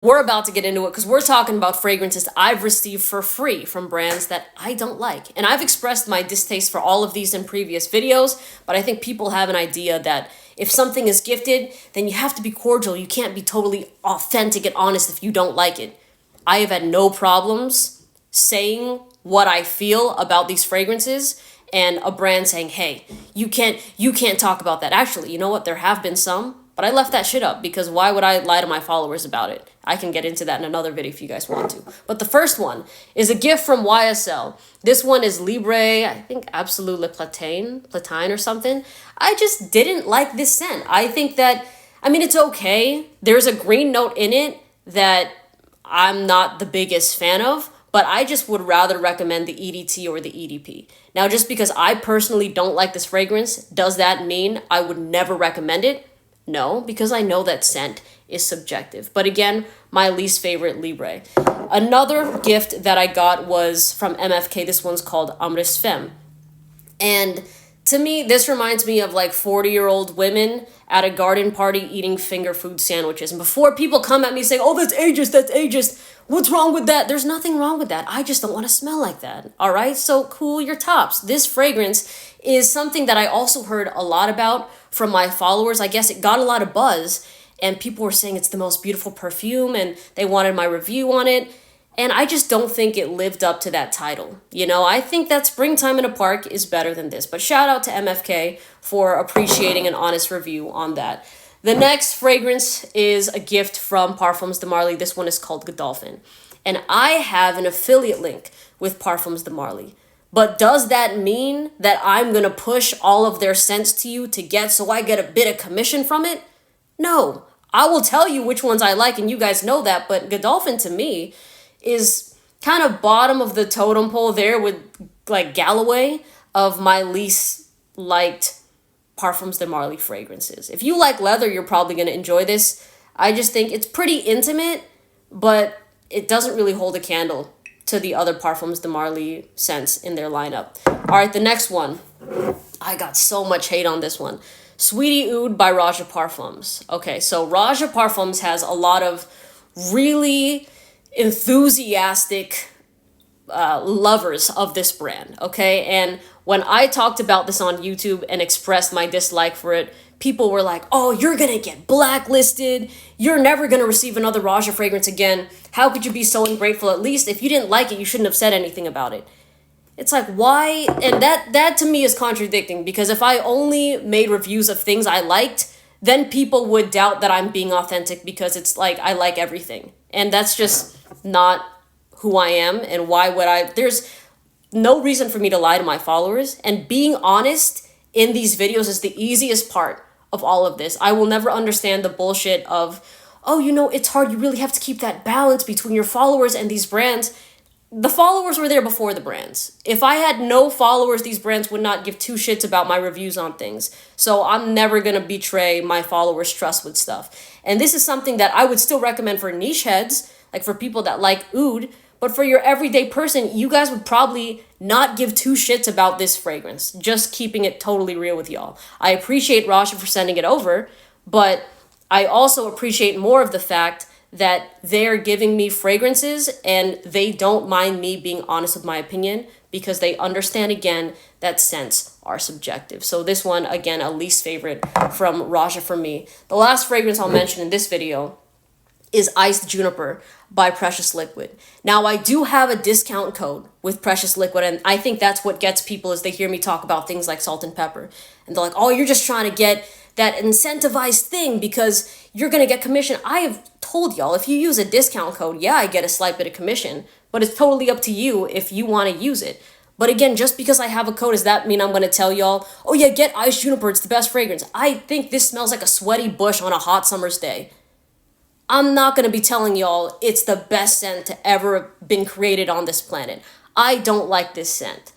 We're about to get into it because we're talking about fragrances I've received for free from brands that I don't like. And I've expressed my distaste for all of these in previous videos, but I think people have an idea that if something is gifted, then you have to be cordial. You can't be totally authentic and honest if you don't like it. I have had no problems saying what I feel about these fragrances, and a brand saying, "Hey, you can't talk about that." Actually, you know what? There have been some, but I left that shit up because why would I lie to my followers about it? I can get into that in another video if you guys want to. But the first one is a gift from YSL. This one is Libre, I think Absolute Le Platine or something. I just didn't like this scent. I think that, I mean, it's okay. There's a green note in it that I'm not the biggest fan of, but I just would rather recommend the EDT or the EDP. Now, just because I personally don't like this fragrance, does that mean I would never recommend it? No, because I know that scent is subjective. But again, my least favorite, Libre. Another gift that I got was from MFK. This one's called Amres Femme. And to me, this reminds me of like 40-year-old women at a garden party eating finger food sandwiches. And before people come at me saying, "Oh, that's ageist, what's wrong with that?" There's nothing wrong with that. I just don't want to smell like that. All right, so cool your tops. This fragrance is something that I also heard a lot about from my followers. I guess it got a lot of buzz, and people were saying it's the most beautiful perfume, and they wanted my review on it. And I just don't think it lived up to that title. You know, I think that Springtime in a Park is better than this. But shout out to MFK for appreciating an honest review on that. The next fragrance is a gift from Parfums de Marly. This one is called Godolphin. And I have an affiliate link with Parfums de Marly. But does that mean that I'm going to push all of their scents to you to get so I get a bit of commission from it? No. I will tell you which ones I like, and you guys know that. But Godolphin, to me, is kind of bottom of the totem pole there with like Galloway of my least liked Parfums de Marly fragrances. If you like leather, you're probably going to enjoy this. I just think it's pretty intimate, but it doesn't really hold a candle to the other Parfums de Marly scents in their lineup. All right, the next one. I got so much hate on this one. Sweetie Oud by Raja Parfums. Okay, so Raja Parfums has a lot of really enthusiastic lovers of this brand, okay? And when I talked about this on YouTube and expressed my dislike for it, people were like, "Oh, you're gonna get blacklisted. You're never gonna receive another Raja fragrance again. How could you be so ungrateful? At least if you didn't like it, you shouldn't have said anything about it." It's like, why? And that to me is contradicting, because if I only made reviews of things I liked, then people would doubt that I'm being authentic, because it's like I like everything. And that's just not who I am. And why would I? There's no reason for me to lie to my followers. And being honest in these videos is the easiest part of all of this. I will never understand the bullshit of, "Oh, you know, it's hard. You really have to keep that balance between your followers and these brands." The followers were there before the brands. If I had no followers, these brands would not give two shits about my reviews on things. So I'm never going to betray my followers' trust with stuff. And this is something that I would still recommend for niche heads, like for people that like oud. But for your everyday person, you guys would probably not give two shits about this fragrance. Just keeping it totally real with y'all. I appreciate Raja for sending it over, but I also appreciate more of the fact that they're giving me fragrances and they don't mind me being honest with my opinion, because they understand, again, that scents are subjective. So this one, again, a least favorite from Raja for me. The last fragrance I'll mention in this video is Iced Juniper by Precious Liquid. Now, I do have a discount code with Precious Liquid, and I think that's what gets people is they hear me talk about things like salt and pepper. And they're like, "Oh, you're just trying to get that incentivized thing because you're going to get commission." I have told y'all, if you use a discount code, yeah, I get a slight bit of commission, but it's totally up to you if you want to use it. But again, just because I have a code, does that mean I'm going to tell y'all, "Oh yeah, get Iced Juniper, it's the best fragrance"? I think this smells like a sweaty bush on a hot summer's day. I'm not going to be telling y'all it's the best scent to ever been created on this planet. I don't like this scent.